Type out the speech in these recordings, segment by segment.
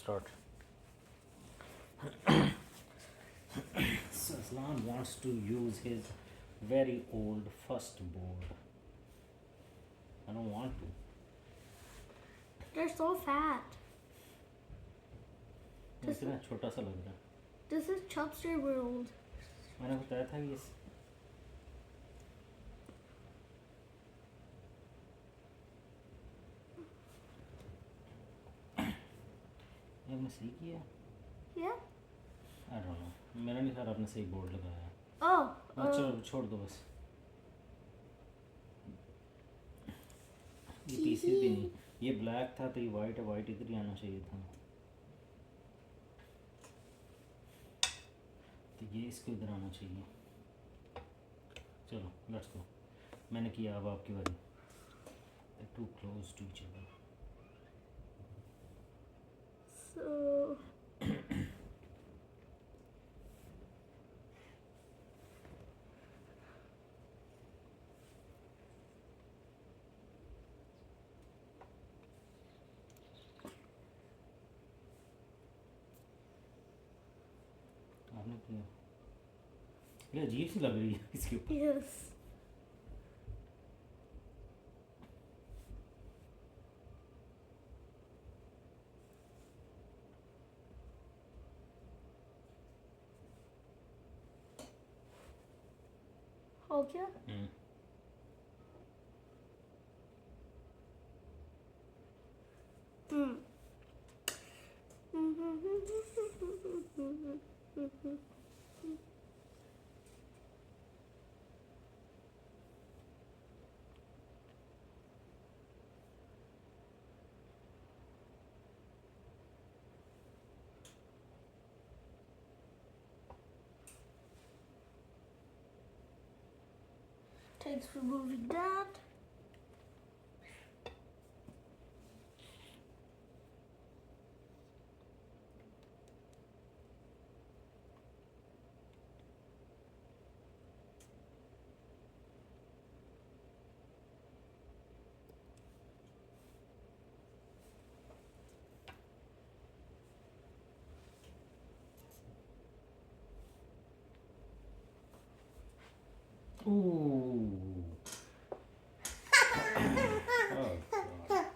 start. So Aslan wants to use his very old first board. I don't want to. They're so fat. इतना छोटा सा लग रहा है. This is Chubster World. मैंने बताया था ये हमने सही किया. Yeah. I don't know. मेरा नहीं ख्याल आपने सही बोर्ड लगाया. Oh. अच्छा छोड़ दो बस. ये पीसेस भी नहीं. ये ब्लैक था तो ये वाइट है. वाइट इधर ही आना चाहिए था. तो ये इसको इधर आना चाहिए. चलो लेट्स गो. मैंने किया, अब आपकी बारी. Too close to each other. So. आपने किया. ये अजीब सी लग रही है इसके ऊपर. Yes. हो गया? Thanks for moving that. Ooh. Oh, God.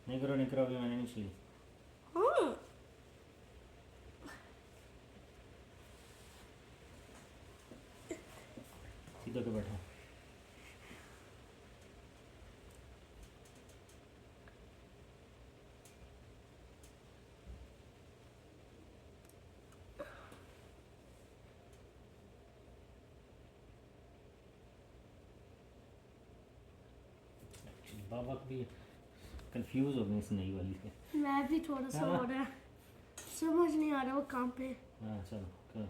नहीं करो अभी मैंने नहीं चली. सीधा के बैठो. बाबा भी कंफ्यूज हो गए इस नई वाली से. मैं भी थोड़ा सा हो रहा है. समझ नहीं आ रहा वो कहाँ पे. हाँ चलो करो.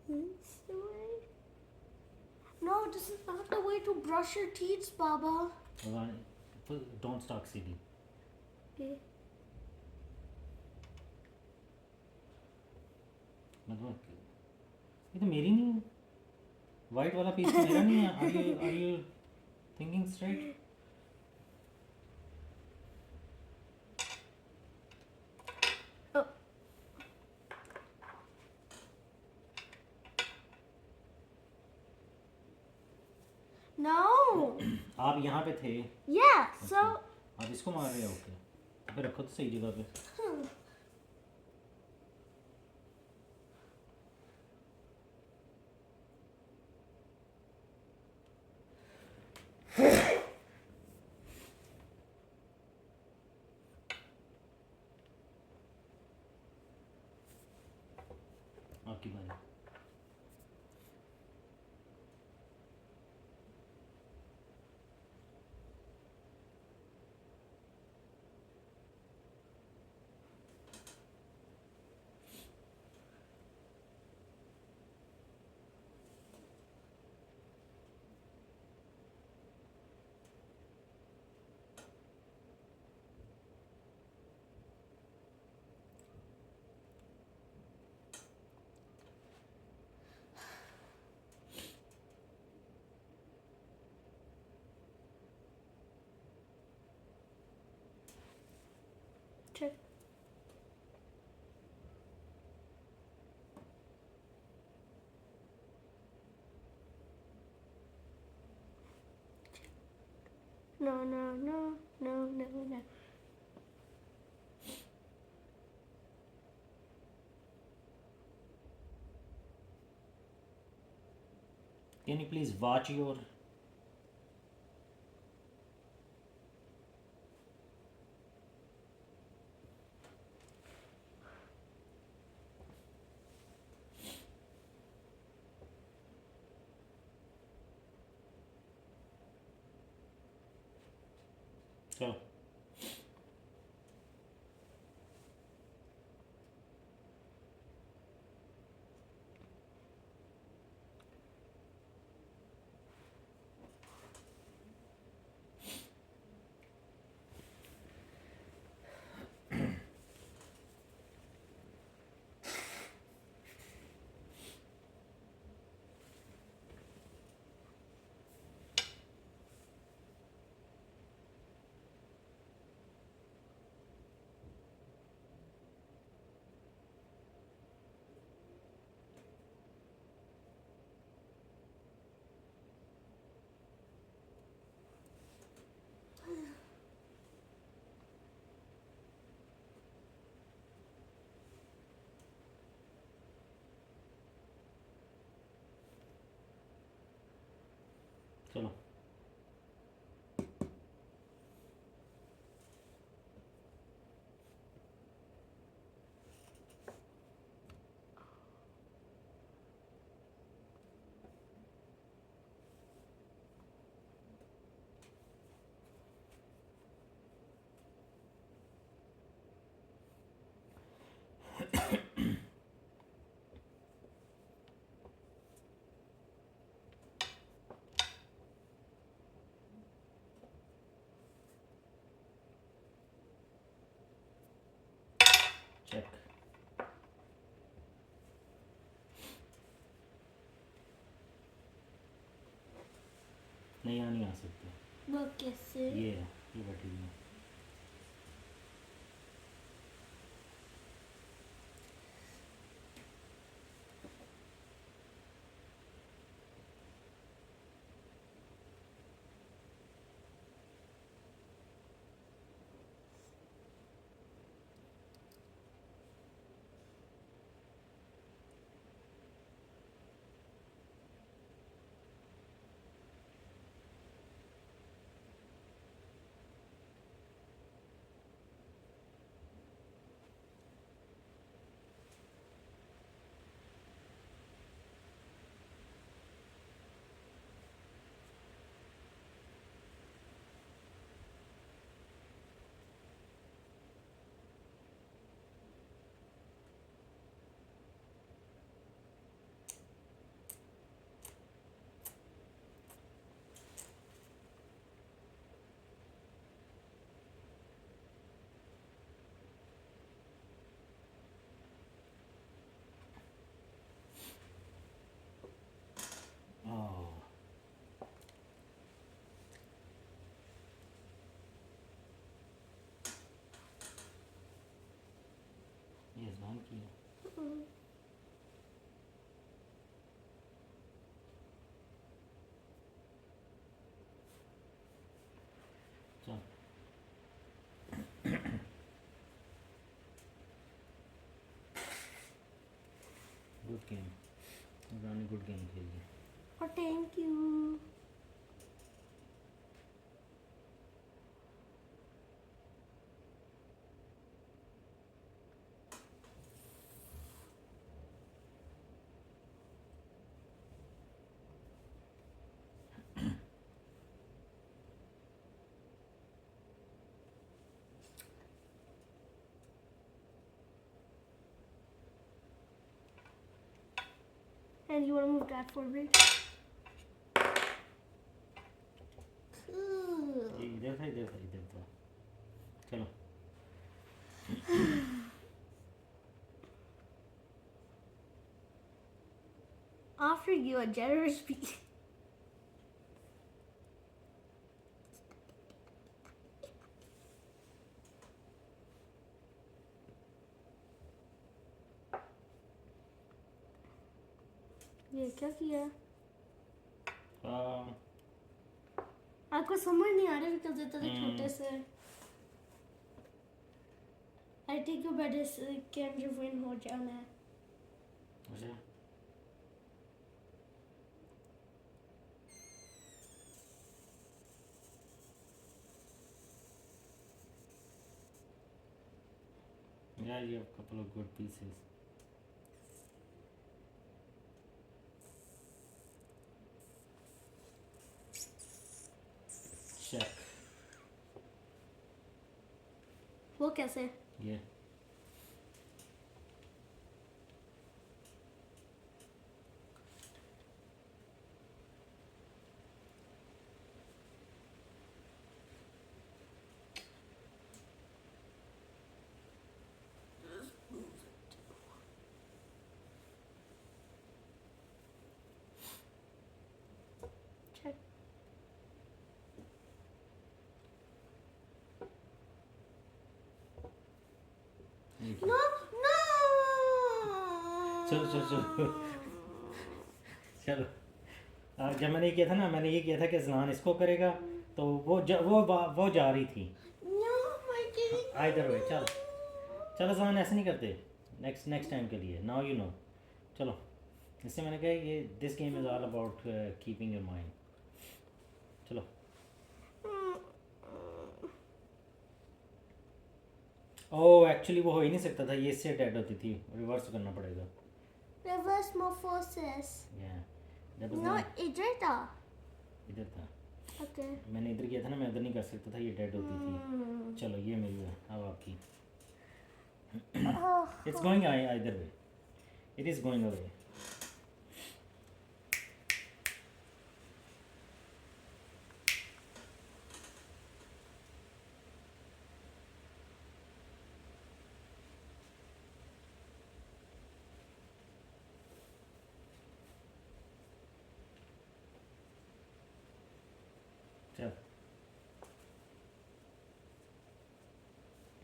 This way? No, this is not the way to brush your teeth, Baba. Don't start CD. Okay. मतलब ये तो मेरी नहीं है. वाइट वाला पीस तो मेरा नहीं है. Are you thinking straight? Oh. No. आप यहाँ पे थे. Yeah. So. आप इसको मार रहे हो. ओके. फिर रखो तो सही जगह पे. आपकी बारी. No, no, no, no, no, no. Can you please watch your चलो चलो चेक नहीं यहाँ नहीं आ सकते वो कैसे? ये है ये बैठी हुई है ओह ये आसमान की है चल गुड गेम रानी गुड गेम खेली Oh, thank you. And you want to move that forward? ये इधर था इधर था इधर था चलो Offer you a generous piece. ये क्या किया? आपको समझ नहीं आ रहा बिकॉज इतने छोटे से I think you better can win हो जाना है अच्छा Yeah, you have a couple of good pieces. Check. वो कैसे Yeah. check Thank you. no no चलो चलो चलो चलो जब मैंने ये किया था ना मैंने ये किया था कि जनान इसको करेगा तो वो जा रही थी no my god either way चलो चलो जनान ऐसे नहीं करते नेक्स्ट टाइम के लिए नाउ यू नो चलो इससे मैंने कहा ये this game is all about keeping your mind चलो ओह एक्चुअली वो हो ही नहीं सकता था ये इससे डेड होती थी रिवर्स करना पड़ेगा reverse morphosis या no इधर था इधर था okay मैंने इधर किया था ना मैं इधर नहीं कर सकता था ये डेड होती थी चलो ये मेरी है अब आपकी it's going either way it is going away चल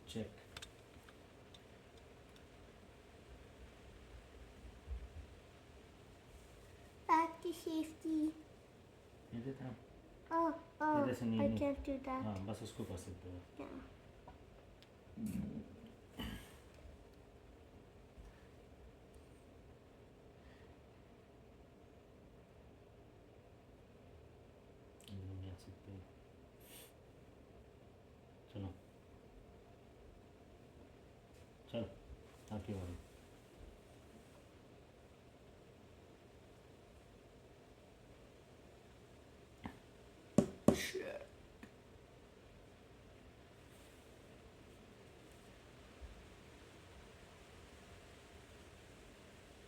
चेक back to safety इधर था oh इधर से नहीं I नहीं can't do that हाँ बस उसको कर सकते हो yeah इधर नहीं जा सकते चलो चल आपकी बारी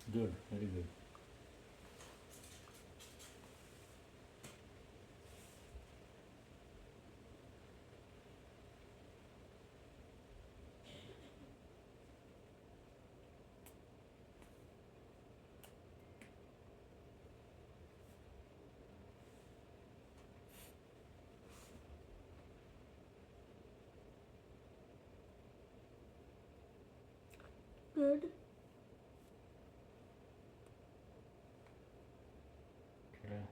गुड वेरी गुड good थोड़ा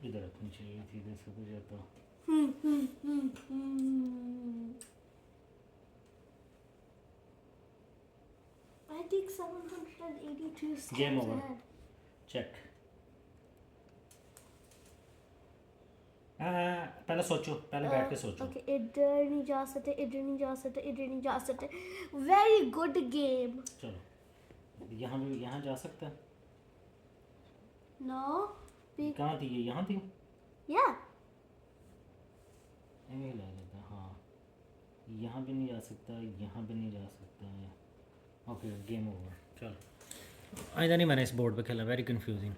इधर रखनी चाहिए थी इधर से तो जाता I think 782 steps Game over. ahead. Check पहले सोचो पहले बैठ के सोचो Okay, इधर नहीं जा सकते इधर नहीं जा सकते इधर नहीं जा सकते very good game चलो यहाँ जा सकता है no be कहाँ थी ये यहाँ थी yeah नहीं लग रहा था हाँ यहाँ भी नहीं जा सकता यहाँ भी नहीं जा सकता है ओके गेम ओवर चलो आइंदा नहीं मैंने इस बोर्ड पे खेला वेरी कंफ्यूजिंग